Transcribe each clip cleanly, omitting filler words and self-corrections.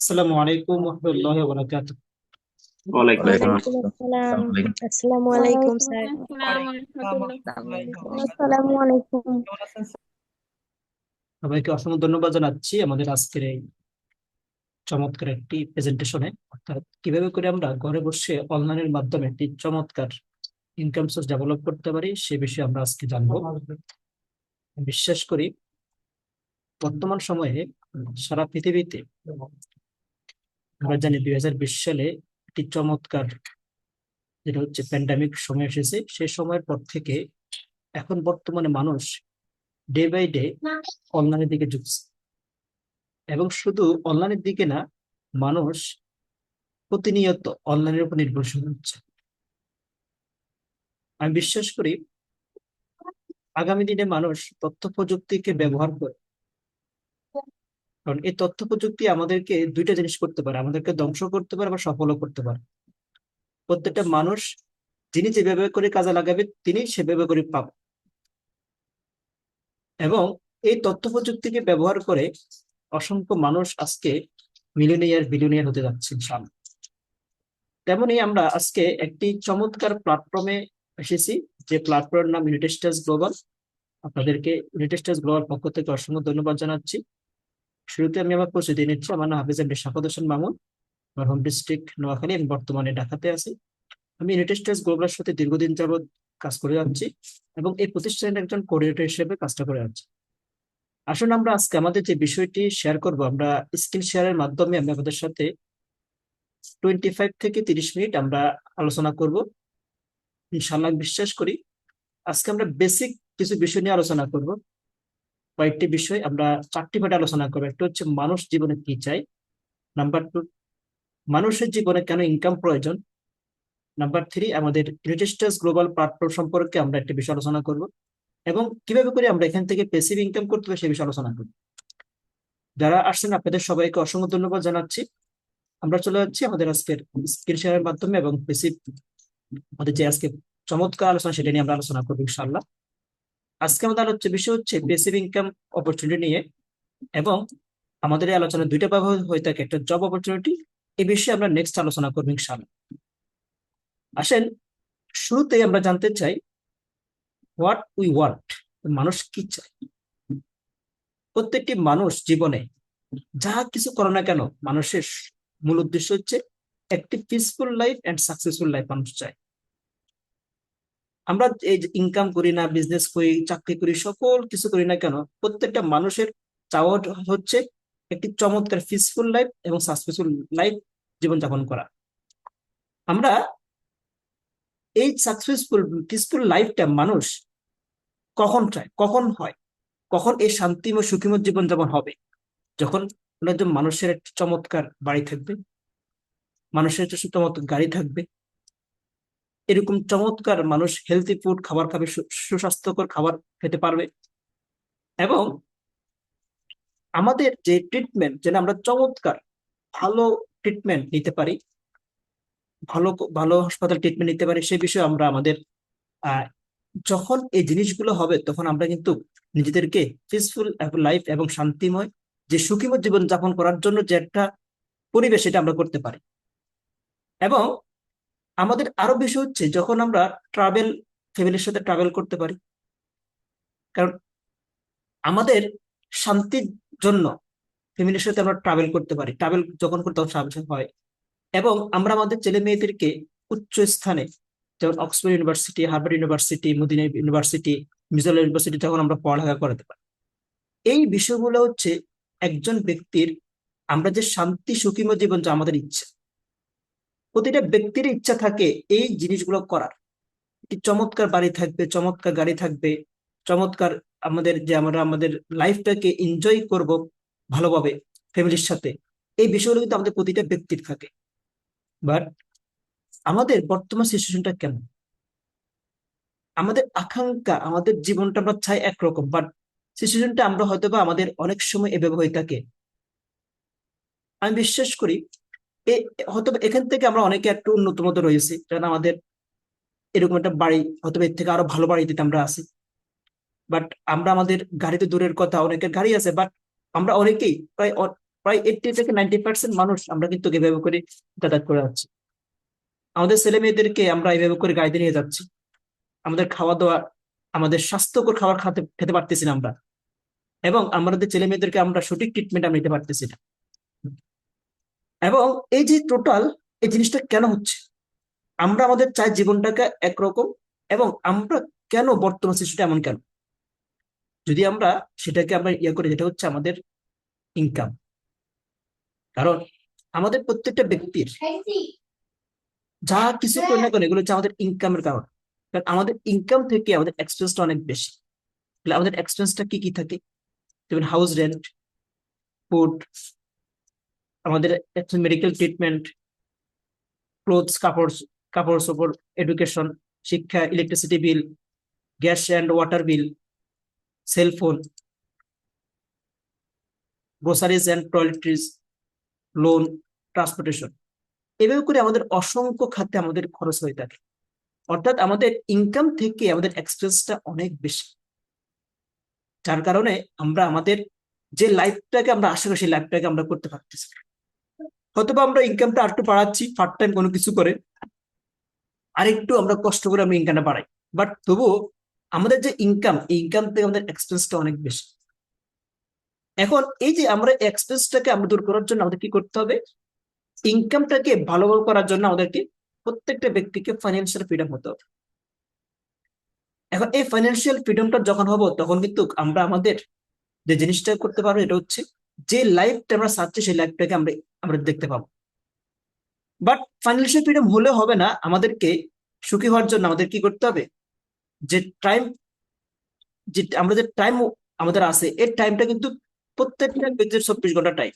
আসসালামু আলাইকুম রহমতুল্লাহ বরকাত। ওয়ালাইকুম ওয়ালাইকুম আসসালাম। ওয়ালাইকুম আসসালাম। আসসালাম। আসসালামু আলাইকুম। আসসালামু আলাইকুম ওয়ালাইকুম স্যার। আসসালাম রহমতুল্লাহ। আসসালামু আলাইকুম। সবাইকে অসংখ্য ধন্যবাদ জানাচ্ছি আমাদের আজকের এই চমৎকার একটি প্রেজেন্টেশনে, অর্থাৎ কিভাবে করে আমরা ঘরে বসে অনলাইনের মাধ্যমে একটি চমৎকার ইনকাম সোর্স ডেভেলপ করতে পারি সে বিষয়ে আমরা আজকে জানবো। বিশ্বাস করি বর্তমান সময়ে সারা পৃথিবীতে আমরা জানি 2020 সালে একটি চমৎকার যেটা হচ্ছে প্যান্ডামিক সময় এসেছে। সেই সময়ের পর থেকে এখন বর্তমানে মানুষ ডে বাই ডে অনলাইনের দিকে ঝুঁকছে, এবং শুধু অনলাইনের দিকে না, মানুষ প্রতিনিয়ত অনলাইনের উপর নির্ভরশীল হচ্ছে। আমি বিশ্বাস করি আগামী দিনে মানুষ তথ্য প্রযুক্তিকে ব্যবহার করে, কারণ এই তথ্য প্রযুক্তি আমাদেরকে দুইটা জিনিস করতে পারে, আমাদেরকে ধ্বংস করতে পারে বা সফলও করতে পারে। প্রত্যেকটা মানুষ যিনি যেভাবে করে কাজে লাগাবে তিনি সেভাবে করে পাবে, এবং এই তথ্য প্রযুক্তিকে ব্যবহার করে অসংখ্য মানুষ আজকে মিলিয়নিয়ার বিলিয়নিয়ার হতে যাচ্ছে ইনশাআল্লাহ। তেমনি আমরা আজকে একটি চমৎকার প্ল্যাটফর্মে এসেছি, যে প্ল্যাটফর্মের নাম ইউনিটেস্টাস গ্লোবাল। আপনাদেরকে ইউনিটেস্টাস গ্লোবাল পক্ষ থেকে অসংখ্য ধন্যবাদ জানাচ্ছি। শুরুতে আমি আমার পরিচয় নিচ্ছি। আমার নাম হাফিজ এমডি শাফাত হোসেন মামুন। আমার হোম ডিস্ট্রিক্ট নোয়াখালী, আমি বর্তমানে ঢাকাতে আছি। আমি ইউনিটেস্টাস গ্লোবালের সাথে দীর্ঘদিন যাবৎ কাজ করে যাচ্ছি, এবং এই প্রতিষ্ঠানের একজন কোঅর্ডিনেটর হিসেবে কাজটা করে যাচ্ছি। আসুন আমরা আজকে আমাদের যে বিষয়টি শেয়ার করব, আমরা স্ক্রিন শেয়ারের মাধ্যমে আমি আপনাদের সাথে 25 থেকে 30 মিনিট আমরা আলোচনা করব ইনশাআল্লাহ। বিশ্বাস করি আজকে আমরা বেসিক কিছু বিষয় নিয়ে আলোচনা করব। কয়েকটি বিষয় আমরা চারটি ভাগে আলোচনা করবো। একটা হচ্ছে মানুষ জীবনে কি চাই, নাম্বার টু মানুষের জীবনে কেন ইনকাম প্রয়োজন, নাম্বার থ্রি আমাদের ইউনিটেস্টাস গ্লোবাল প্ল্যাটফর্ম সম্পর্কে আমরা একটা বিষয় আলোচনা করব, এবং কিভাবে করে আমরা এখান থেকে প্যাসিভ ইনকাম করতে পারি সে বিষয়ে আলোচনা করব। যারা আসছেন আপনাদের সবাইকে অসংখ্য ধন্যবাদ জানাচ্ছি। আমরা চলে যাচ্ছি আমাদের আজকের স্ক্রিন শেয়ারের মাধ্যমে, এবং প্যাসিভ আমাদের যে আজকে চমৎকার আলোচনা সেটা নিয়ে আমরা আলোচনা করবো ইনশাআল্লাহ। আজকে আমাদের হচ্ছে বিষয় হচ্ছে প্যাসিভ ইনকাম অপরচুনিটি নিয়ে, এবং আমাদের এই আলোচনা দুইটা ভাবে হয়ে থাকে, একটা জব অপরচুনিটি। এই বিষয়ে আমরা নেক্সট আলোচনা করবো ইনশাআল্লাহ। আসেন শুরুতেই আমরা জানতে চাই হোয়াট উই ওয়ান্ট, মানুষ কি চায়। প্রত্যেকটি মানুষ জীবনে যা কিছু করে না কেন, মানুষের মূল উদ্দেশ্য হচ্ছে একটি peaceful life and successful life মানুষ চায়। আমরা এই যে ইনকাম করি না, বিজনেস করি, চাকরি করি, সকল কিছু করি না কেন, প্রত্যেকটা মানুষের চাওয়া হচ্ছে একটি চমৎকার পিসফুল লাইফ এবং সাকসেসফুল লাইফ জীবনযাপন করা। আমরা এই সাকসেসফুল পিসফুল লাইফটা মানুষ কখন চায়, কখন হয়, কখন এই শান্তিময় সুখীময় জীবনযাপন হবে? যখন একজন মানুষের একটি চমৎকার বাড়ি থাকবে, মানুষের একটা চমৎকার গাড়ি থাকবে, এরকম চমৎকার মানুষ হেলদি ফুড খাবার খাবে, সুস্বাস্থ্যকর খাবার খেতে পারবে, এবং আমাদের যে ট্রিটমেন্ট যেন আমরা চমৎকার ভালো ট্রিটমেন্ট নিতে পারি, ভালো ভালো হাসপাতাল ট্রিটমেন্ট নিতে পারি, সে বিষয়ে আমরা আমাদের আহ, যখন এই জিনিসগুলো হবে তখন আমরা কিন্তু নিজেদেরকে পিসফুল লাইফ এবং শান্তিময় যে সুখীময় জীবন যাপন করার জন্য যে একটা পরিবেশ সেটা আমরা করতে পারি। এবং আমাদের আরো বেশি হচ্ছে যখন আমরা ট্রাভেল, ফ্যামিলির সাথে ট্রাভেল করতে পারি, কারণ আমাদের শান্তির জন্য ফ্যামিলির সাথে আমরা ট্রাভেল করতে পারি। ট্রাভেল যখন করতে সাহায্য হয়, এবং আমরা আমাদের ছেলে মেয়েদেরকে উচ্চ স্থানে, যেমন Oxford University, Harvard University, Madina University, Mizoram University যখন আমরা পড়ালেখা করাতে পারি, এই বিষয়গুলো হচ্ছে একজন ব্যক্তির, আমরা যে শান্তি সুখীময় জীবন যা আমাদের ইচ্ছা, প্রতিটা ব্যক্তির ইচ্ছা থাকে এই জিনিসগুলো করার। একটি চমৎকার বাড়ি থাকবে, চমৎকার গাড়ি থাকবে, চমৎকার আমাদের যে আমরা আমাদের লাইফটাকে এনজয় করব ভালোভাবে ফ্যামিলির সাথে, এই বিষয়গুলো কিন্তু আমাদের প্রতিটা ব্যক্তির থাকে। বাট আমাদের বর্তমান সিচুয়েশনটা কেমন? আমাদের আকাঙ্ক্ষা, আমাদের জীবনটা আমরা চাই একরকম, বাট সিচুয়েশনটা আমরা হয়তো বা আমাদের অনেক সময় এভাবে হয়ে থাকে। আমি বিশ্বাস করি হয়তো এখান থেকে আমরা অনেকে একটু উন্নত মতো রয়েছি, কারণ আমাদের এরকম একটা বাড়ি, হয়তো এর থেকে আরো ভালো বাড়িতে আমরা আছি। বাট আমরা আমাদের গাড়িতে দূরের কথা, অনেকের গাড়ি আছে, বাট আমরা অনেকেই প্রায় প্রায় 80 থেকে 90% মানুষ আমরা কিন্তু এভাবে করে যাতায়াত করে যাচ্ছি। আমাদের ছেলে মেয়েদেরকে আমরা এইভাবে করে গাড়িতে নিয়ে যাচ্ছি। আমাদের খাওয়া দাওয়া, আমাদের স্বাস্থ্যকর খাবার খেতে পারতেছি না আমরা, এবং আমাদের ছেলে মেয়েদেরকে আমরা সঠিক ট্রিটমেন্ট আমরা নিতে পারতেছি না। এবং এই যে টোটাল এই জিনিসটা কেন হচ্ছে, আমরা আমাদের চাই জীবনটাকে একরকম, এবং আমরা কেন বর্তমান শিশুটা এমন কেন, যদি আমরা সেটাকে আমরা ইয়ে করি, যেটা হচ্ছে আমাদের ইনকাম। কারণ আমাদের প্রত্যেকটা ব্যক্তির যা কিছু করে না কেন, এগুলো হচ্ছে আমাদের ইনকামের কারণ। কারণ আমাদের ইনকাম থেকে আমাদের এক্সপেন্সটা অনেক বেশি। তাহলে আমাদের এক্সপেন্সটা কি কি থাকে, যেমন হাউস রেন্ট, ফুড, আমাদের মেডিকেল ট্রিটমেন্ট, ক্লোথস, কাপড় কাপড় চোপড়, এডুকেশন, শিক্ষা, electricity bill, gas and water bill, cellphone, groceries and toiletries, loan, transportation. এভাবে করে আমাদের অসংখ্য খাতে আমাদের খরচ হয়ে থাকে। অর্থাৎ আমাদের ইনকাম থেকে আমাদের এক্সপেন্সটা অনেক বেশি, যার কারণে আমরা আমাদের যে লাইফটাকে আমরা আশা করি সেই লাইফটাকে আমরা করতে পারতেছি না। হয়তোবা আমরা ইনকামটা আরেকটু বাড়াচ্ছি পার্ট টাইম কোনো কিছু করে, আরেকটু আমরা কষ্ট করে আমরা ইনকামটা বাড়াই, বাট তবুও আমাদের যে ইনকাম, এই ইনকাম থেকে আমাদের এক্সপেন্সটা অনেক বেশি। এখন এই যে আমরা এক্সপেন্সটাকে আমরা দূর করার জন্য আমাদের কি করতে হবে, ইনকামটাকে ভালো করার জন্য আমাদেরকে প্রত্যেকটা ব্যক্তিকে ফাইন্যান্সিয়াল ফ্রিডম হতে হবে। এখন এই ফাইন্যান্সিয়াল ফ্রিডমটা যখন হবো, তখন কিন্তু আমরা আমাদের যে জিনিসটা করতে পারবো, এটা হচ্ছে যে লাইফটা আমরা চাচ্ছি সেই লাইফটাকে আমরা আমরা দেখতে পাবো। বাট ফাইন্যান্সিয়াল ফ্রিডম হলে হবে না, আমাদেরকে সুখী হওয়ার জন্য আমাদের কি করতে হবে, যে টাইম, যে আমরা যে টাইম আমাদের আছে, এই টাইমটা কিন্তু প্রত্যেকটা ব্যক্তির 24 ঘন্টা টাইম।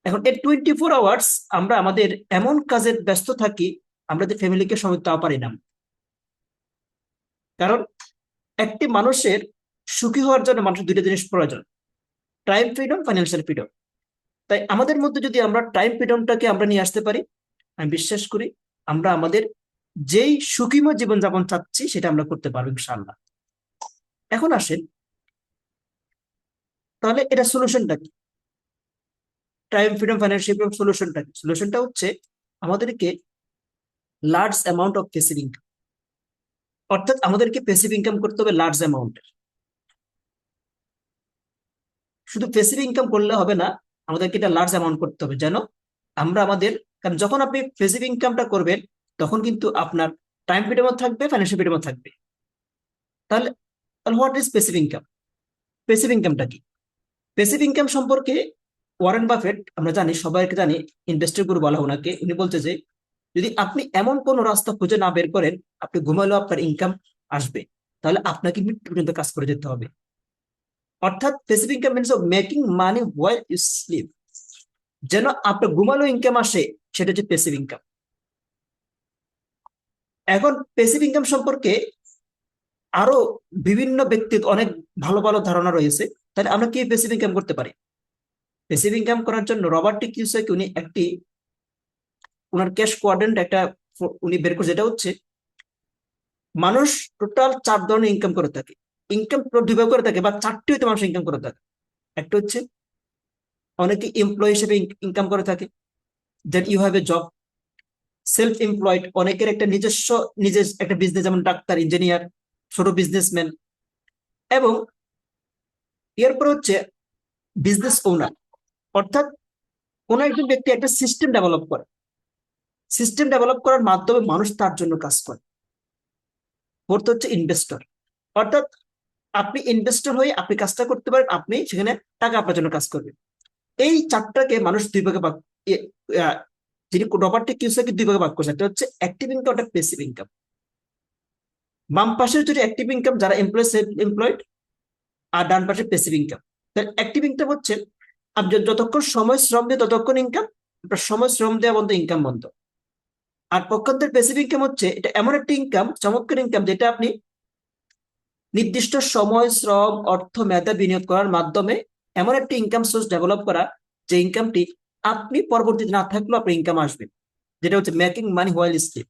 এখন এই 24 আওয়ার্স আমরা আমাদের এমন কাজে ব্যস্ত থাকি, আমরা যে ফ্যামিলিকে সময় দেওয়া পারি না। কারণ একটি মানুষের সুখী হওয়ার জন্য মানুষের দুইটা জিনিস প্রয়োজন, টাইম ফ্রিডম, ফাইন্যান্সিয়াল ফ্রিডম। তাই আমাদের মধ্যে যদি আমরা টাইম ফ্রিডমটাকে আমরা নিয়ে আসতে পারি, আমি বিশ্বাস করি আমরা আমাদের যেই সুখীময় জীবনযাপন চাচ্ছি সেটা আমরা করতে পারবো ইনশাআল্লাহ। এখন আসেন, তাহলে এটা সলিউশনটা কি, টাইম ফ্রিডম, ফাইন্যান্সিয়াল ফ্রিডম সলিউশনটা কি? সলিউশনটা হচ্ছে আমাদেরকে large amount of passive income, অর্থাৎ আমাদেরকে প্যাসিভ ইনকাম করতে হবে লার্জ অ্যামাউন্টের। শুধু প্যাসিভ ইনকাম করলে হবে না, আমাদেরকে এটা লার্জ অ্যামাউন্ট করতে হবে, যেন আমরা আমাদের, কারণ যখন আপনি প্যাসিভ ইনকামটা করবেন, তখন কিন্তু আপনার টাইম ফ্রিডমও থাকবে, ফাইন্যান্সিয়াল ফ্রিডমও থাকবে। তাহলে তাহলে what is passive income? Passive ইনকামটা কি? প্যাসিভ ইনকাম সম্পর্কে ওয়ারেন বাফেট, আমরা জানি, সবাইকে জানি, ইনভেস্টর গুরু বলা হয় ওনাকে, উনি বলছে যে যদি আপনি এমন কোন রাস্তা খুঁজে না বের করেন আপনি ঘুমালেও আপনার ইনকাম আসবে, তাহলে আপনাকে মৃত্যু পর্যন্ত কাজ করে যেতে হবে। অর্থাৎ passive income means of making money while you sleep, যেন আপনার ঘুমালেও ইনকাম আসে, সেটা হচ্ছে প্যাসিভ ইনকাম। এখন প্যাসিভ ইনকাম সম্পর্কে আরো বিভিন্ন ব্যক্তির অনেক ভালো ভালো ধারণা রয়েছে। তাহলে আমরা কি প্যাসিভ ইনকাম করতে পারি? প্যাসিভ ইনকাম করার জন্য রবার্ট টি কিওসাকি উনি একটি, ওনার ক্যাশ কোয়াড্রেন্ট একটা উনি বের করে, যেটা হচ্ছে মানুষ টোটাল 4 ধরনের ইনকাম করে থাকে। ইনকাম দুইভাবে করে থাকে, বা 4টি হইতে মানুষ ইনকাম করে থাকে। একটা হচ্ছে অনেকে এমপ্লয় হিসেবে ইনকাম করে থাকে, then you have a job. Self employed, অনেকের একটা নিজস্ব নিজের একটা বিজনেস, যেমন ডাক্তার, ইঞ্জিনিয়ার, ছোট বিজনেসম্যান। এবং এরপর হচ্ছে বিজনেস ওনার, অর্থাৎ কোন একজন ব্যক্তি একটা সিস্টেম ডেভেলপ করে, সিস্টেম ডেভেলপ করার মাধ্যমে মানুষ তার জন্য কাজ করে। ফোর্থ হচ্ছে ইনভেস্টর, অর্থাৎ আপনি ইনভেস্টর হয়ে আপনি কাজটা করতে পারেন, আপনি সেখানে টাকা আপনার জন্য কাজ করবেন। এই 4টাকে মানুষ দুই ভাগে ভাগ, যিনি রবার্ট টি কিওসাকি দুই ভাগে ভাগ করছে, একটা হচ্ছে অ্যাক্টিভ ইনকাম, একটা প্যাসিভ ইনকাম। বাম পাশের যদি অ্যাক্টিভ ইনকাম, যারা এমপ্লয়, সেলফ এমপ্লয়েড, আর ডান পাশে প্যাসিভ ইনকাম। অ্যাক্টিভ ইনকাম হচ্ছে আপনি যতক্ষণ সময় শ্রম দিয়ে ততক্ষণ ইনকাম, আপনার সময় শ্রম দেওয়া বন্ধ, ইনকাম বন্ধ। আর পক্ষান্তর প্যাসিভ ইনকাম হচ্ছে এটা এমন একটা ইনকাম, চমৎকার ইনকাম, যেটা আপনি নির্দিষ্ট সময়, শ্রম, অর্থ, মেধা বিনিয়োগ করার মাধ্যমে এমন একটা ইনকাম সোর্স ডেভেলপ করা, যে ইনকামটি আপনি পরবর্তীতে না থাকলেও আপনার ইনকাম আসবে, যেটা হচ্ছে মেকিং মানি হোয়াইল স্লিপ।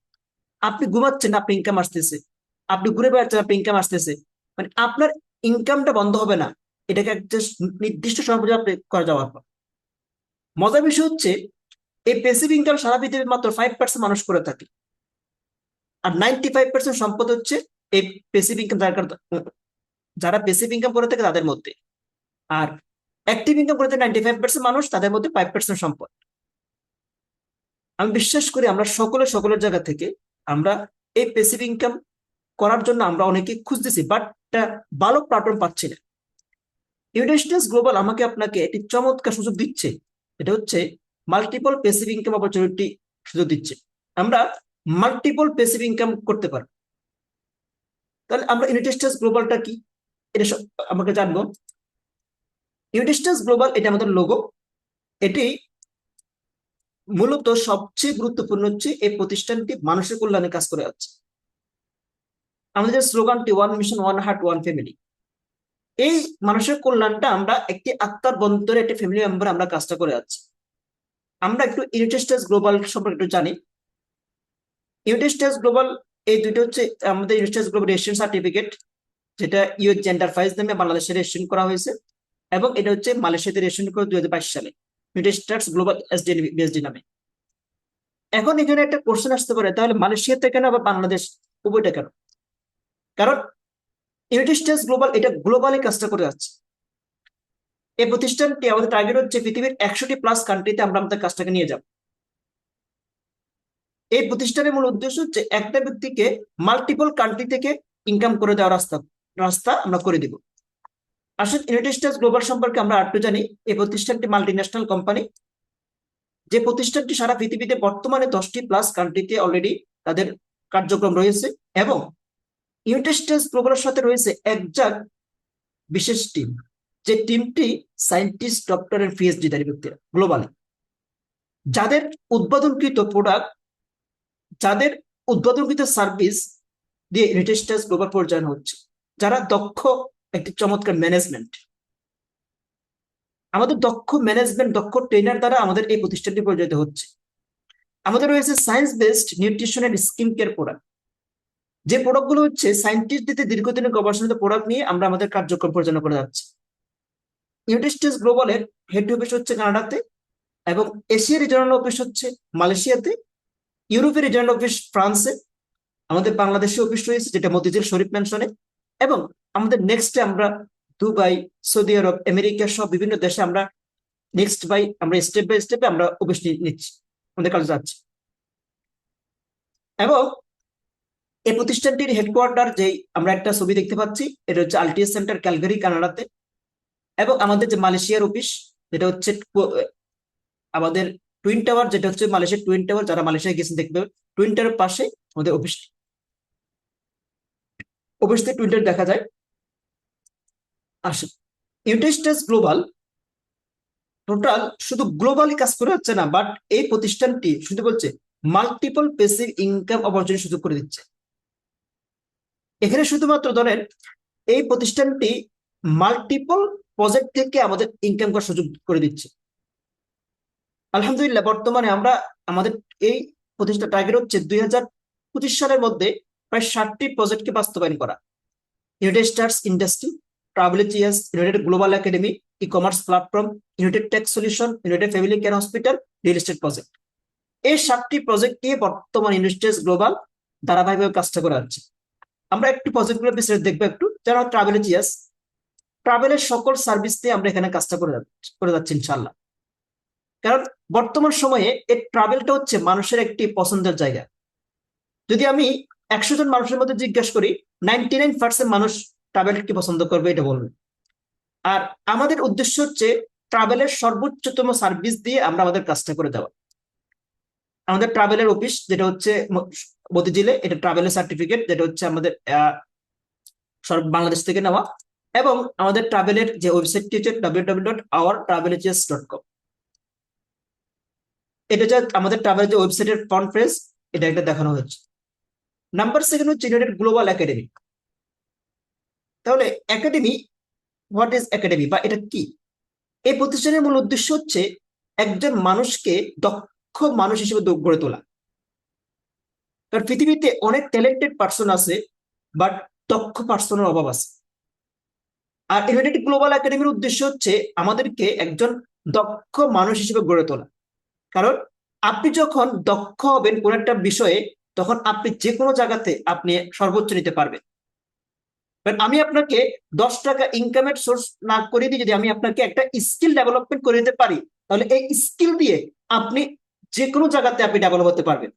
আপনি ঘুমাচ্ছেন, আপনি ইনকাম আসতেছে, আপনি ঘুরে বেড়াচ্ছেন, আপনি ইনকাম আসতেছে, মানে আপনার ইনকামটা বন্ধ হবে না, এটাকে একটা নির্দিষ্ট সময় পর্যন্ত আপনি করে যাওয়ার পর। মজার বিষয় হচ্ছে এই প্যাসিভ ইনকাম সারা পৃথিবীর মাত্র 5% মানুষ করে থাকে, আর 95% সম্পদ হচ্ছে এই প্যাসিভ ইনকাম যারা প্যাসিভ ইনকাম করে থাকে তাদের মধ্যে। আর অ্যাক্টিভ ইনকাম করে থাকে 95% মানুষ, তাদের মধ্যে 5% সম্পদ। আমি বিশ্বাস করি আমরা সকলের জায়গা থেকে আমরা এই প্যাসিভ ইনকাম করার জন্য আমরা অনেকে খুঁজতেছি, বাট ভালো প্ল্যাটফর্ম পাচ্ছি না। ইউনিস্টেন্স গ্লোবাল আমাকে আপনাকে একটি চমৎকার সুযোগ দিচ্ছে, এটা হচ্ছে মাল্টিপল প্যাসিভ ইনকাম অপরচুনিটি সুযোগ দিচ্ছে। আমরা মাল্টিপল প্যাসিভ ইনকাম করতে পারবো। তাহলে আমরা ইউনিস্টেন্স গ্লোবালটা কি, এটা আমাকে জানবো। ইউনিস্টেন্স গ্লোবাল এটা আমাদের লোগো। এটি মূলত সবচেয়ে গুরুত্বপূর্ণ হচ্ছে এই প্রতিষ্ঠানটি মানুষের কল্যাণে কাজ করে যাচ্ছে। আমাদের স্লোগানটি one mission one heart one family. এই মানুষের কল্যাণটা আমরা একটি আত্মার বন্ধরে একটি ফ্যামিলি মেম্বার আমরা কাজটা করে যাচ্ছি। আমরা একটু ইউনিস্টেন্স গ্লোবাল সম্পর্কে একটু জানি। ইউনিস্টেন্স গ্লোবাল এই দুটো হচ্ছে আমাদের ইউনিস্টেন্স গ্লোবাল রেজিস্ট্রেশন সার্টিফিকেট, যেটা ইউএস এন্টারপ্রাইজ নামে বাংলাদেশে রেজিস্ট্রেশন করা হয়েছে, এবং এটা হচ্ছে মালয়েশিয়াতে রেজিস্ট্রেশন করে 2022 সালে ইউনিস্টেন্স গ্লোবাল বিএসডি নামে। এখন এখানে একটা কোশ্চেন আসতে পারে, তাহলে মালয়েশিয়াতে কেন আবার বাংলাদেশ, উভয়টা কেন? কারণ ইউনিস্টেন্স গ্লোবাল এটা গ্লোবালি কাজটা করে যাচ্ছে। এই প্রতিষ্ঠানটি আমাদের টার্গেট হচ্ছে পৃথিবীর 100+ কান্ট্রিতে আমরা আমাদের কাজটাকে নিয়ে যাব। এই প্রতিষ্ঠানের মূল উদ্দেশ্য হচ্ছে একটা ব্যক্তিকে মাল্টিপল কান্ট্রি থেকে ইনকাম করে দেওয়ার রাস্তা রাস্তা আমরা করে দিব। আসলে ইউনিস্টেন্স গ্লোবাল সম্পর্কে আমরা আরেকটু জানি। এই প্রতিষ্ঠানটি মাল্টিন্যাশনাল কোম্পানি, যে প্রতিষ্ঠানটি সারা পৃথিবীতে বর্তমানে 10+ কান্ট্রিতে অলরেডি তাদের কার্যক্রম রয়েছে, এবং ইউনিস্টেন্স গ্লোবালের সাথে রয়েছে একজাক বিশেষ টিম, যে টিমটি সায়েন্টিস্ট, ডক্টর এন্ড পিএইচডি ধারী ব্যক্তিরা গ্লোবালি, যাদের উদ্বোধনকৃত প্রোডাক্ট, যাদের উদ্বোধনকৃত সার্ভিস দিয়ে ইউনিস্টেন্স গ্লোবাল পরিচালনা হচ্ছে, যারা দক্ষ একটি চমৎকার ম্যানেজমেন্ট, আমাদের দক্ষ ম্যানেজমেন্ট, দক্ষ ট্রেনার দ্বারা আমাদের এই প্রতিষ্ঠানটি পরিচালিত হচ্ছে। আমাদের রয়েছে science based nutrition and skin care product, যে প্রোডাক্টগুলো হচ্ছে সায়েন্টিস্টদের দীর্ঘদিনের গবেষণিত প্রোডাক্ট নিয়ে আমরা আমাদের কার্যক্রম পরিচালনা করে যাচ্ছি। ইউনিস্টেন্স গ্লোবালের হেড অফিস হচ্ছে কানাডাতে, এবং এশিয়া রিজিওনাল অফিস হচ্ছে মালয়েশিয়াতে, ইউরোপের রিজিওনাল অফিস ফ্রান্সে, আমাদের বাংলাদেশে অফিস রয়েছে যেটা মতিঝিল শরীফ ম্যানশনে, এবং আমাদের নেক্সটে আমরা দুবাই, সৌদি আরব, আমেরিকা সব বিভিন্ন দেশে আমরা আমরা স্টেপ বাই স্টেপে আমরা অফিস নিচ্ছি, আমাদের কাজে যাচ্ছি। এবং এই প্রতিষ্ঠানটির হেডকোয়ার্টার যে আমরা একটা ছবি দেখতে পাচ্ছি, এটা হচ্ছে আলটিএস সেন্টার ক্যালগারি, কানাডাতে। এবং আমাদের যে মালয়েশিয়ার অফিস, যেটা হচ্ছে আমাদের টুইন টাওয়ার, যেটা হচ্ছে মালয়েশিয়ার টুইন টাওয়ার, যারা মালয়েশিয়া গেছেন দেখবে টুইন টাওয়ার পাশে আমাদের অফিস থেকে টুইন টাওয়ার দেখা যায়। আসে ইউনিস্টেন্স গ্লোবাল টোটাল শুধু গ্লোবালি কাজ করে হচ্ছে না, বাট এই প্রতিষ্ঠানটি শুধু বলছে মাল্টিপল প্যাসিভ ইনকাম অপরচুনিটি সুযোগ করে দিচ্ছে। এখানে শুধুমাত্র ধরেন এই প্রতিষ্ঠানটি মাল্টিপল প্রজেক্ট থেকে আমাদের ইনকাম করার সুযোগ করে দিচ্ছে। আলহামদুলিল্লাহ, বর্তমানে আমরা আমাদের এই প্রতিষ্ঠান টার্গেট হচ্ছে 2025 সালের মধ্যে প্রায় 60টি প্রজেক্টকে বাস্তবায়ন করা। ইউনাইটেড স্টার্স ইন্ডাস্ট্রি, ট্রাভেলিজিয়াস, United Global academy, e commerce platform, United Tech solution, United Family Care hospital, real estate project. এই 7টি প্রজেক্ট নিয়ে বর্তমান ইউনিস্টেন্স গ্লোবাল ধারাবাহিকভাবে কাজটা করে যাচ্ছে। আমরা একটু প্রজেক্টগুলো বিস্তারিত দেখবো একটু। যারা ট্রাভেলিজিয়াস, ট্রাভেলের সকল সার্ভিস দিয়ে আমরা এখানে কাজটা করে যাচ্ছি ইনশাল্লাহ। কারণ বর্তমান সময়ে এই ট্রাভেলটা হচ্ছে মানুষের একটি পছন্দের জায়গা। যদি আমি 100 জন মানুষের মধ্যে জিজ্ঞাসা করি, 99% মানুষ ট্রাভেলকে পছন্দ করবে, এটা বলবে। আর আমাদের উদ্দেশ্য হচ্ছে ট্রাভেলের সর্বোচ্চতম সার্ভিস দিয়ে আমরা আমাদের কাজটা করে দেওয়া। আমাদের ট্রাভেলের অফিস যেটা হচ্ছে মতিঝিলে, এটা ট্রাভেলের সার্টিফিকেট, যেটা হচ্ছে আমাদের বাংলাদেশ থেকে নেওয়া। এবং আমাদের ট্রাভেলের যে ওয়েবসাইটটি হচ্ছে www.ourtravelages.com। এটা হচ্ছে আমাদের ট্রাভেল যে ওয়েবসাইটের ফ্রন্ট পেজ, এটা একটা দেখানো হচ্ছে। নাম্বার 2 হচ্ছে ইউনাইটেড গ্লোবাল একাডেমি। তাহলে একাডেমি, হোয়াট ইজ একাডেমি বা এটা কি? এই প্রতিষ্ঠানের মূল উদ্দেশ্য হচ্ছে একজন মানুষকে দক্ষ মানুষ হিসেবে গড়ে তোলা। কারণ পৃথিবীতে অনেক ট্যালেন্টেড পার্সন আছে, বাট দক্ষ পার্সনের অভাব আছে। আর ইউনাইটেড গ্লোবাল একাডেমির উদ্দেশ্য হচ্ছে আমাদেরকে একজন দক্ষ মানুষ হিসেবে গড়ে তোলা। কারণ আপনি যখন দক্ষ হবেন কোন একটা বিষয়ে, তখন আপনি যে কোনো জায়গাতে আপনি সর্বোচ্চ নিতে পারবেন। But আমি আপনাকে 10 টাকা ইনকামের সোর্স না করে দিয়ে যদি আমি আপনাকে একটা স্কিল ডেভেলপমেন্ট করে দিতে পারি, তাহলে এই স্কিল দিয়ে আপনি যে কোনো জায়গাতে আপনি ডেভেলপ হতে পারবেন।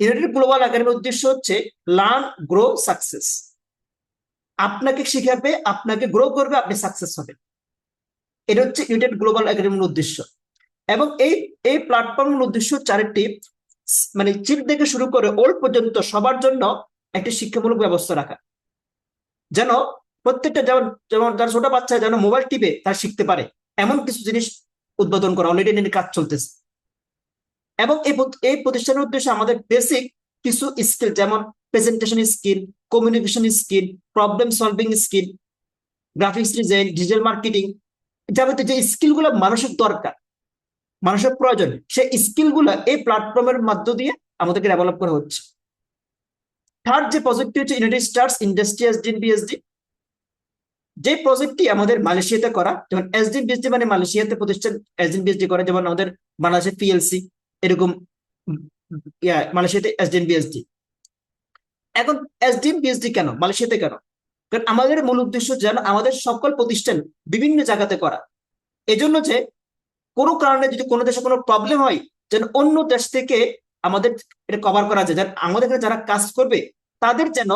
ইউনাইটেড গ্লোবাল একাডেমির উদ্দেশ্য হচ্ছে লার্ন, গ্রো, সাকসেস। আপনাকে শিখাবে, আপনাকে গ্রো করবে, আপনি সাকসেস হবেন। এটা হচ্ছে ইউনাইটেড গ্লোবাল একাডেমির উদ্দেশ্য। এবং এই এই প্ল্যাটফর্মের উদ্দেশ্য চারটি, মানে চিপ থেকে শুরু করে ওল্ড পর্যন্ত সবার জন্য একটি শিক্ষামূলক ব্যবস্থা রাখা, যেন প্রত্যেকটা, যেমন যেমন যারা ছোট বাচ্চা যেন মোবাইল টিপে তারা শিখতে পারে, এমন কিছু জিনিস উদ্বোধন করা, অলরেডি নিয়ে কাজ চলতেছে। এবং এই প্রতিষ্ঠানের উদ্দেশ্যে আমাদের বেসিক কিছু স্কিল, যেমন presentation skill, communication skill, problem solving skill, graphics design, digital marketing, যাবতীয় যে স্কিলগুলো মানুষের দরকার, মানুষের প্রয়োজন, সেই স্কিলগুলো এই প্ল্যাটফর্মের মধ্য দিয়ে আমাদেরকে ডেভেলপ করা হচ্ছে। থার্ড যে প্রজেক্টটি হচ্ছে United Stars industry SDN BSD, যে প্রজেক্টটি আমাদের মালয়েশিয়াতে করা। যেমন এসডিএন বিএসডি মানে মালয়েশিয়াতে প্রতিষ্ঠান এসডিএন বিএসডি করে, যেমন আমাদের বাংলাদেশে পিএলসি, এরকম মালয়েশিয়াতে এসডিএন বিএসডি। এখন এসডিএন বিএসডি কেন মালয়েশিয়াতে কেন? কারণ আমাদের মূল উদ্দেশ্য যেন আমাদের সকল প্রতিষ্ঠান বিভিন্ন জায়গাতে করা, এজন্য যে কোনো কারণে যদি কোনো দেশে কোনো প্রবলেম হয়, যেন অন্য দেশ থেকে আমাদের এটা কভার করা যায়, যেন আমাদের এখানে যারা কাজ করবে তাদের যেন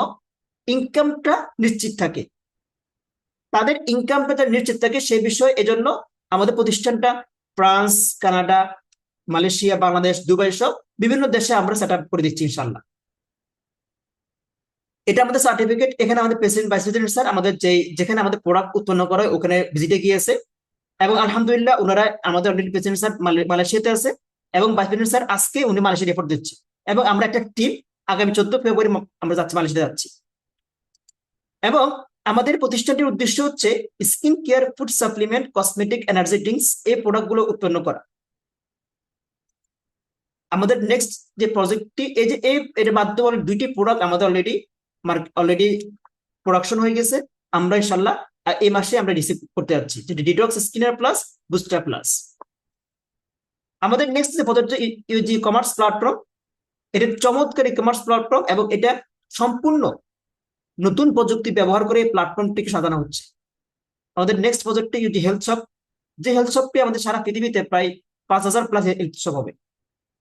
ইনকামটা নিশ্চিত থাকে, তাদের ইনকামটা যেন নিশ্চিত থাকে সেই বিষয়ে। এজন্য আমাদের প্রতিষ্ঠানটা France, Canada, Malaysia, Bangladesh, Dubai সব বিভিন্ন দেশে আমরা সেট আপ করে দিচ্ছি ইনশাল্লাহ। এটা আমাদের সার্টিফিকেট। এখানে আমাদের প্রেসিডেন্ট, ভাইস প্রেসিডেন্ট স্যার আমাদের যেখানে আমাদের প্রোডাক্ট উৎপন্ন করা হয় ওখানে ভিজিটে গিয়েছে, এবং আলহামদুলিল্লাহ ওনারা আমাদের অলরেডি প্রেসিডেন্ট স্যার মালয়েশিয়াতে আছে, এবং ভাইস প্রেসিডেন্ট স্যার আজকে উনি মালয়েশিয়া রিপোর্ট দিচ্ছে। এবং আমরা একটা টিম আগামী 14 ফেব্রুয়ারি আমরা যাচ্ছি, মালয়েশিয়া যাচ্ছি। এবং আমাদের প্রতিষ্ঠানটির উদ্দেশ্য হচ্ছে skin care, food supplement, cosmetic, energy drinks এই প্রোডাক্টগুলো উৎপন্ন করা। আমাদের নেক্সট যে প্রজেক্টটি, এই যে এর মাধ্যমে 2টি প্রোডাক্ট আমাদের অলরেডি প্রোডাকশন হয়ে গেছে। আমরা ইনশাল্লাহ এই মাসে আমরা রিসিভ করতে যাচ্ছি, যেটি detox Skinner plus, booster plus. আমাদের নেক্সট যে প্রজেক্ট ইউজি কমার্স প্ল্যাটফর্ম, এটা চমৎকার ই কমার্স প্ল্যাটফর্ম, এবং এটা সম্পূর্ণ নতুন প্রযুক্তি ব্যবহার করে এই প্ল্যাটফর্মটিকে সাজানো হচ্ছে। আমাদের নেক্সট প্রজেক্টটি ইউজি হেলথ শপ, যে হেলথ শপটি আমাদের সারা পৃথিবীতে প্রায় 5,000 প্লাস হেলথ শপ হবে,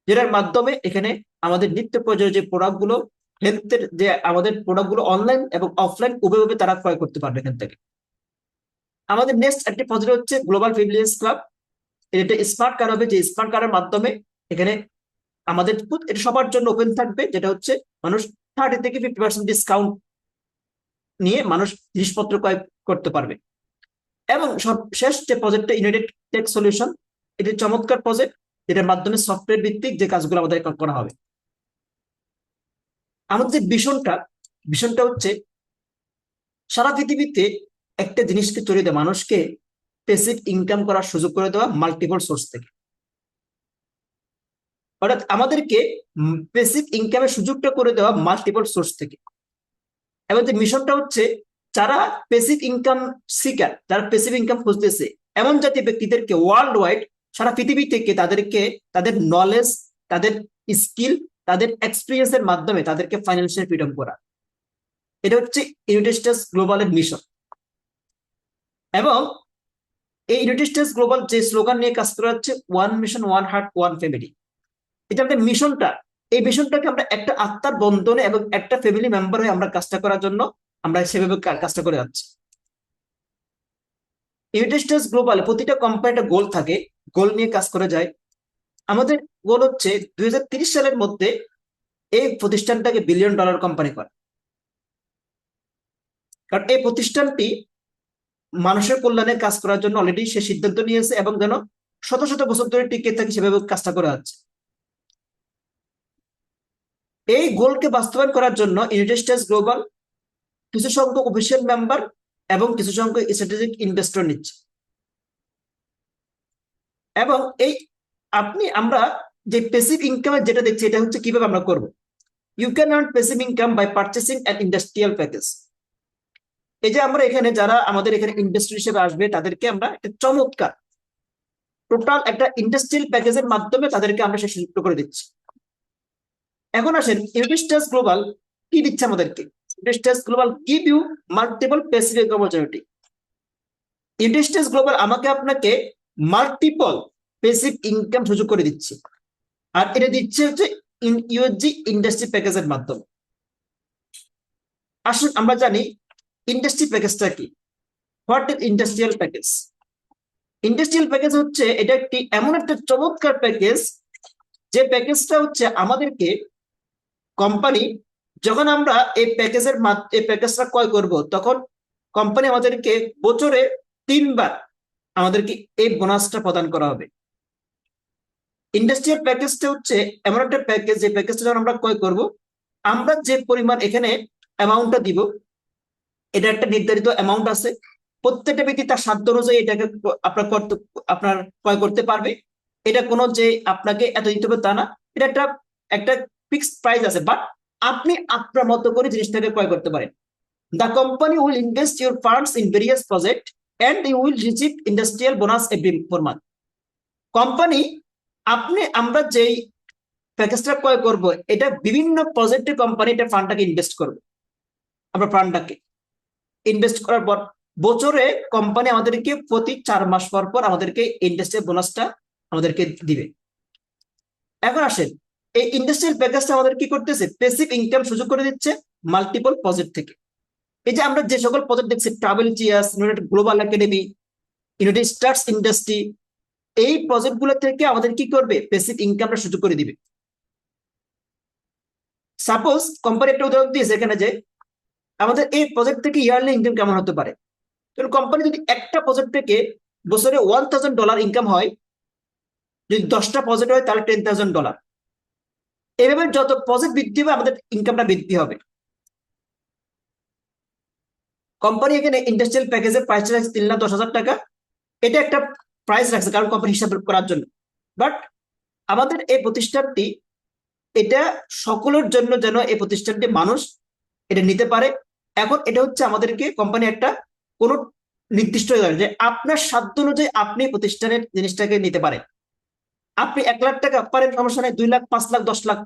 যেটার মাধ্যমে এখানে আমাদের নিত্য প্রয়োজনীয় যে প্রোডাক্টগুলো, হেলথের যে আমাদের প্রোডাক্টগুলো অনলাইন এবং অফলাইন উভয়ভাবে তারা ক্রয় করতে পারবে এখান থেকে। আমাদের নেক্সট একটি প্রজেক্ট হচ্ছে গ্লোবাল ফেমিলিয়ার্স ক্লাব। এটা স্মার্ট কার্ড হবে, যে স্মার্ট কার্ডের মাধ্যমে এখানে আমাদের এটা সবার জন্য ওপেন থাকবে, যেটা হচ্ছে মানুষ 30 থেকে 50% ডিসকাউন্ট নিয়ে মানুষ জিনিসপত্র ক্রয় করতে পারবে। এবং সর্বশেষ যে প্রজেক্টটা ইউনাইটেড টেক সলিউশন, এটি চমৎকার প্রজেক্ট, যেটার মাধ্যমে সফটওয়্যার ভিত্তিক যে কাজগুলো আমাদের করা হবে। আমাদের যে ভীষণটা হচ্ছে সারা পৃথিবীতে একটা জিনিসকে চলে দেওয়া, মানুষকে প্যাসিভ ইনকাম করার সুযোগ করে দেওয়া মাল্টিপল সোর্স থেকে। অর্থাৎ আমাদেরকে প্যাসিভ ইনকামের সুযোগটা করে দেওয়া মাল্টিপল সোর্স থেকে। এবং যে মিশনটা হচ্ছে যারা প্যাসিভ ইনকাম সিকার, যারা প্যাসিভ ইনকাম খুঁজতেছে, এমন জাতীয় ব্যক্তিদেরকে ওয়ার্ল্ড ওয়াইড সারা পৃথিবী থেকে তাদেরকে তাদের নলেজ, তাদের স্কিল, তাদের এক্সপিরিয়েন্সের মাধ্যমে তাদেরকে ফাইন্যান্সিয়াল ফ্রিডম করা। এটা হচ্ছে ইউনাইটেড স্টেটস গ্লোবালের মিশন। এবং এই ইউনাইটেড স্টেটস গ্লোবাল যে স্লোগান নিয়ে কাজ করা হচ্ছে, one mission, one heart, one family. এটা আমাদের মিশনটা। এই মিশনটাকে আমরা একটা আত্মার বন্ধনে এবং একটা ফ্যামিলি মেম্বার হয়ে আমরা কাজটা করার জন্য আমরা সেভাবে কাজটা করে যাচ্ছি। ইউনাইটেড স্টেটস গ্লোবাল প্রতিটা কোম্পানি একটা গোল থাকে, গোল নিয়ে কাজ করে যায়। আমাদের গোল হচ্ছে 2030 সালের মধ্যে এই প্রতিষ্ঠানটাকে $1 বিলিয়ন কোম্পানি করা। কারণ এই প্রতিষ্ঠানটি মানুষের কল্যাণে কাজ করার জন্য অলরেডি সে সিদ্ধান্ত নিয়েছে, এবং যেন শত শত বছর ধরে টিকে থাকে সেভাবে কাজটা করে যাচ্ছে। এই গোলকে বাস্তবায়ন করার জন্য ইউনাইটেড স্টেটস গ্লোবাল কিছু সংখ্যক অফিসিয়াল মেম্বার এবং কিছু সংখ্যক স্ট্র্যাটেজিক ইনভেস্টর নিচ্ছে। এবং আমরা যে প্যাসিভ ইনকামের যেটা দেখছি, এটা হচ্ছে কিভাবে আমরা করব। You can earn passive income by purchasing an industrial package. এই যে আমরা এখানে যারা আমাদের এখানে ইনভেস্টর হিসেবে আসবে তাদেরকে আমরা একটা চমৎকার টোটাল একটা ইন্ডাস্ট্রিয়াল প্যাকেজের মাধ্যমে তাদেরকে আমরা সেই সুযোগটা করে দিচ্ছি। এখন আসেন ইউনিস্টাস গ্লোবাল কি দিচ্ছে আমাদেরকে। Unistars global give you multiple passive opportunity. Unistars global আমাকে আপনাকে মাল্টিপল প্যাসিভ ইনকাম সুযোগ করে দিচ্ছে, আর এটা দিচ্ছে হচ্ছে ইউএসজি ইন্ডাস্ট্রি প্যাকেজের মাধ্যমে। আসুন আমরা জানি ইন্ডাস্ট্রি প্যাকেজটা কি। What is industrial package? Industrial package হচ্ছে এটা একটি এমন একটা চমৎকার প্যাকেজ, যে প্যাকেজটা হচ্ছে আমাদেরকে কোম্পানি, যখন আমরা এই প্যাকেজটা ক্রয় করব, তখন কোম্পানি আমাদেরকে বছরে 3 বার আমাদেরকে এই বোনাসটা প্রদান করা হবে। ইন্ডাস্ট্রিয়াল প্যাকেজটা হচ্ছে এমন একটা প্যাকেজ, যে প্যাকেজটা যখন আমরা ক্রয় করব, আমরা যে পরিমাণ এখানে অ্যামাউন্টটা দিব, এটা একটা নির্ধারিত অ্যামাউন্ট আছে। প্রত্যেকটা ব্যক্তি তার সাধ্য অনুযায়ী এটাকে আপনার ক্রয় করতে পারবে। এটা কোনো যে আপনাকে এত দিতে হবে তা না, এটা একটা একটা ফিক্সড প্রাইস আছে, বাট আপনি আপনার মতো করে জিনিসটাকে ক্রয় করতে পারেন। The company will invest your funds in various project and you will receive industrial bonus every 4 month. Company আমরা যেই প্যাকেজটা ক্রয় করব, এটা বিভিন্ন প্রজেক্টে কোম্পানি এটা ফান্ডটাকে ইনভেস্ট করবে। আমরা ফান্ডটাকে ইনভেস্ট করার পর বছরে কোম্পানি আমাদেরকে প্রতি 4 মাস পর পর আমাদেরকে ইন্ডাস্ট্রিয়াল বোনাসটা আমাদেরকে দিবে। এখন আসেন এই ইন্ডাস্ট্রিয়াল প্যাকেজটা আমাদের কি করতেছে, প্যাসিভ ইনকাম সুযোগ করে দিচ্ছে মাল্টিপল প্রজেক্ট থেকে। এই যে আমরা যে সকল প্রজেক্ট দেখছি, travel cheers, United Global academy, United Stars industry, এই প্রজেক্ট গুলো থেকে আমাদের কি করবে, প্যাসিভ ইনকামটা সুযোগ করে দিবে। সাপোজ কোম্পানি একটা উদাহরণ দিয়েছে এখানে, যে আমাদের এই প্রজেক্ট থেকে ইয়ারলি ইনকাম কেমন হতে পারে। কোম্পানি যদি একটা প্রজেক্ট থেকে বছরে $1,000 ইনকাম হয়, যদি 10টা প্রজেক্ট হয় তাহলে $10,000। এভাবে যত প্রজেক্ট বৃদ্ধি হবে আমাদের ইনকামটা বৃদ্ধি হবে। কোম্পানি এখানে ইন্ডাস্ট্রিয়াল প্যাকেজের প্রাইস রাখছে 3,10,000 টাকা। এটা একটা প্রাইস রাখছে কারণ কোম্পানি হিসাব করার জন্য। বাট আমাদের এই প্রতিষ্ঠানটি, এটা সকলের জন্য যেন এই প্রতিষ্ঠানটি মানুষ এটা নিতে পারে। এখন এটা হচ্ছে আমাদেরকে কোম্পানি একটা কোন নির্দিষ্ট যে আপনার সাধ্য অনুযায়ী আপনি প্রতিষ্ঠানের জিনিসটাকে নিতে পারেন। আপনি 1 লাখ টাকা পারেন, সমস্যা নেই, 2 লাখ, 5 লাখ, 10 লাখ,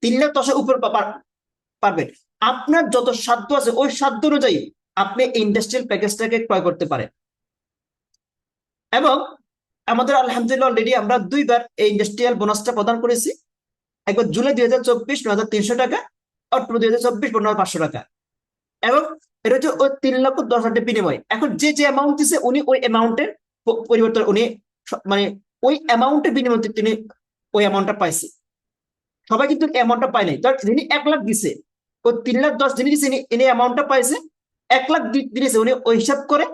3 লাখ 10-এর উপর পারবেন। আপনার যত সাধ্য আছে ওই সাধ্য অনুযায়ী আপনি ইন্ডাস্ট্রিয়াল প্যাকেজটাকে ক্রয় করতে পারেন। এবং আমাদের আলহামদুলিল্লাহ অলরেডি আমরা 2 বার এই ইন্ডাস্ট্রিয়াল বোনাসটা প্রদান করেছি। একবার জুলাই 2024 9,300 টাকা, অক্টোবর 2024 15,500 টাকা। এবং এটা হচ্ছে ওই 3,10,000 বিনিময়। এখন যে অ্যামাউন্ট দিছে উনি ওই অ্যামাউন্টের পরিবর্তন, উনি মানে ওই অ্যামাউন্টের বিনিময়ে তিনি ওই অ্যামাউন্টটা পাইছে। সবাই কিন্তু অ্যামাউন্টটা পায় নাই। যিনি 1 লাখ দিছে, ওই 3,10,000 যিনি দিছে ইনি অ্যামাউন্টটা পাইছে। 1 লাখ দিয়েছে উনি, ওই হিসাব করে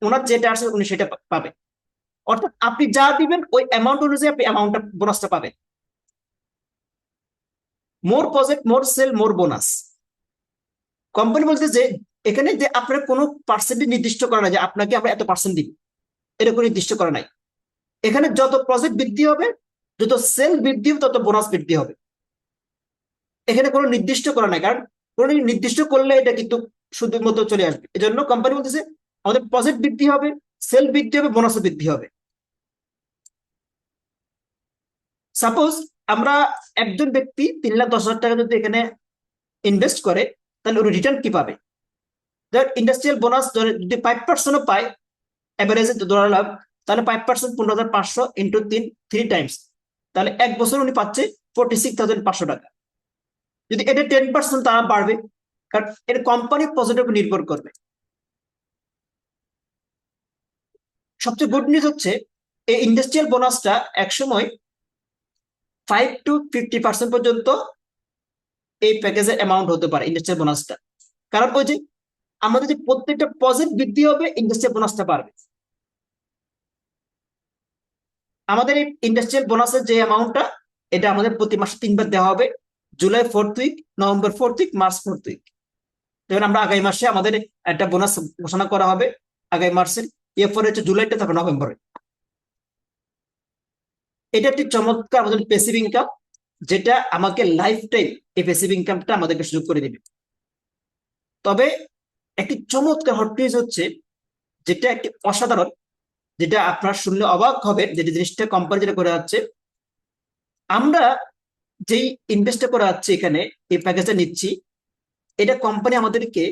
ওনার যেটা আছে উনি সেটা পাবে। অর্থাৎ আপনি যা দিবেন ওই অ্যামাউন্ট অনুযায়ী আপনি অ্যামাউন্টটা বোনাসটা পাবেন। মোর প্রজেক্ট, মোর সেল, মোর বোনাস। কোম্পানি বলছে যে এখানে যে আপনার কোনো পার্সেন্টেজ নির্দিষ্ট করা নাই যে আপনাকে আমরা এত পার্সেন্ট দিব, এরকম নির্দিষ্ট করা নাই। এখানে যত প্রজেক্ট বৃদ্ধি হবে, যত সেল বৃদ্ধি হবে, তত বোনাস বৃদ্ধি হবে। এখানে কোনো নির্দিষ্ট করা নাই, কারণ কোনো নির্দিষ্ট করলে এটা কিন্তু শুধুমাত্র চলে আসবে। এজন্য কোম্পানি বলতেছে আমাদের প্রজেক্ট বৃদ্ধি হবে, সেল বৃদ্ধি হবে, বোনাসও বৃদ্ধি হবে। সাপোজ আমরা একজন ব্যক্তি 3,10,000 টাকা যদি এখানে ইনভেস্ট করে, তাহলে ওর রিটার্ন কি পাবে। ইন্ডাস্ট্রিয়াল বোনাস যদি 5%ও পায়, এভারেজে ধরলাম, তাহলে 5% 15,500 ইন্টু 3 টাইমস, তাহলে 1 বছর উনি পাচ্ছে 46,500 টাকা। যদি এটা 10% তারা বাড়বে, কারণ এর কোম্পানির প্রজেক্টের উপর নির্ভর করবে। সবচেয়ে গুড নিউজ হচ্ছে এই ইন্ডাস্ট্রিয়াল বোনাসটা একসময় 5 to 50% পর্যন্ত এই প্যাকেজের অ্যামাউন্ট হতে পারে ইন্ডাস্ট্রিয়াল বোনাসটা। কারণ ওই যে আমাদের যে প্রত্যেকটা প্রজেক্ট বৃদ্ধি হবে, ইন্ডাস্ট্রিয়াল বোনাসটা বাড়বে। আমাদের এই ইন্ডাস্ট্রিয়াল বোনাসের যে অ্যামাউন্টটা, এটা আমাদের প্রতি মাসে 3 বার দেওয়া হবে। July 4th week, November 4th week, March 4th week. যেমন আমরা আগামী মাসে আমাদের একটা বোনাস ঘোষণা করা হবে আগামী মাসের, এরপরে হচ্ছে জুলাইটা, তারপর নভেম্বরে। এটা একটি চমৎকার আমাদের প্যাসিভ ইনকাম, যেটা আমাকে লাইফ টাইম এই প্যাসিভ ইনকামটা আমাদেরকে সুযোগ করে দিবে। তবে একটি চমৎকার হট নিউজ হচ্ছে, যেটা একটি অসাধারণ, যেটা আপনার শুনলে অবাক হবে, যেটা জিনিসটা কোম্পানি যেটা করে যাচ্ছে, আমরা যেই ইনভেস্টটা করে যাচ্ছি এখানে, এই প্যাকেজটা নিচ্ছি, এটা কোম্পানি আমাদেরকে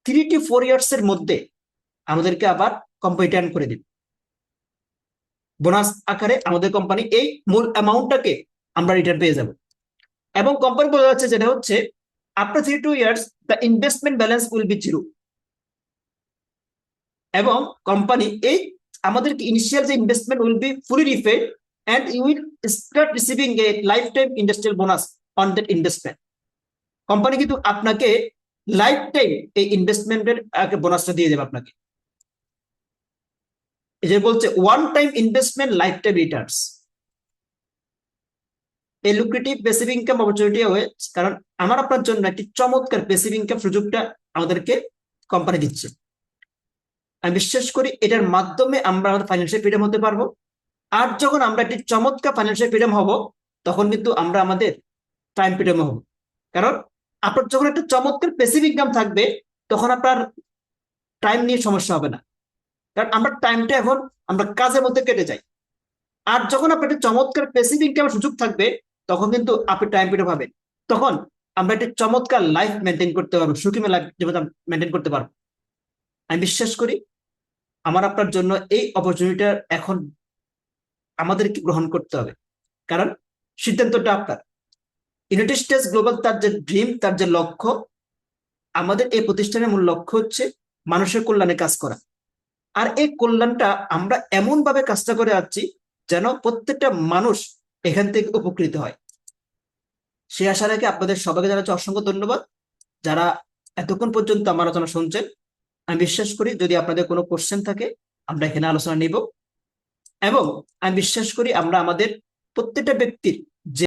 3 to 4 ইয়ার্স এর মধ্যে আমাদেরকে আবার কোম্পানি রিটার্ন করে দিবে বোনাস আকারে। আমাদের কোম্পানি এই মূল অ্যামাউন্টটাকে আমরা রিটার্ন পেয়ে যাব। এবং কোম্পানি বলে যাচ্ছে যেটা হচ্ছে, after 3 to 2 years the investment balance will be zero. এবং কোম্পানি এই আমাদেরকে ইনিশিয়াল যে investment will be fully repaid and you will start receiving a life time industrial bonus on that investment. Company কিন্তু আপনাকে লাইফ টাইম এই ইনভেস্টমেন্টের বোনাসটা দিয়ে দেবে আপনাকে। এই যে বলছে one time investment life time Returns, এই লুক্রেটিভ প্যাসিভ ইনকাম অপরচুনিটি হয়েছে, কারণ আমার আপনার জন্য একটি চমৎকার প্যাসিভ ইনকাম সুযোগটা আমাদেরকে কোম্পানি দিচ্ছে। আমি বিশ্বাস করি এটার মাধ্যমে আমরা আমাদের ফাইন্যান্সিয়াল ফ্রিডম হতে পারবো। আর যখন আমরা একটি চমৎকার ফাইন্যান্সিয়াল ফ্রিডম হব, তখন কিন্তু আমরা আমাদের টাইম ফ্রিডম হব। কারণ আপনার যখন একটা চমৎকার প্যাসিভ ইনকাম থাকবে, তখন আপনার টাইম নিয়ে সমস্যা হবে না। কারণ আমরা টাইমটা এখন আমরা কাজের মধ্যে কেটে যাই। আর যখন আপনার একটা চমৎকার প্যাসিভ ইনকামের সুযোগ থাকবে, তখন কিন্তু আপনি টাইম ফ্রিডম পাবেন। তখন আমরা একটা চমৎকার লাইফ মেনটেন করতে পারবো, সুখী লাইফ জীবন মেনটেন করতে পারবো। আমি বিশ্বাস করি আমার আপনার জন্য এই অপরচুনিটিটা এখন আমাদেরকে গ্রহণ করতে হবে। কারণ সিদ্ধান্তটা আপনার। ইউনাইটেড স্টেটস গ্লোবাল তার যে ড্রিম, তার যে লক্ষ্য, আমাদের এই প্রতিষ্ঠানের মূল লক্ষ্য হচ্ছে মানুষের কল্যাণে কাজ করা। আর এই কল্যাণটা আমরা এমন ভাবে কাজটা করে যাচ্ছি যেন প্রত্যেকটা মানুষ এখান থেকে উপকৃত হয়। সে আশা রেখে আপনাদের সবাইকে জানাচ্ছি অসংখ্য ধন্যবাদ, যারা এতক্ষণ পর্যন্ত আমার আলোচনা শুনছেন। আমি বিশ্বাস করি যদি আপনাদের কোনো কোশ্চেন থাকে, আমরা এখানে আলোচনা নিব। এবং আমি বিশ্বাস করি আমরা আমাদের প্রত্যেকটা ব্যক্তির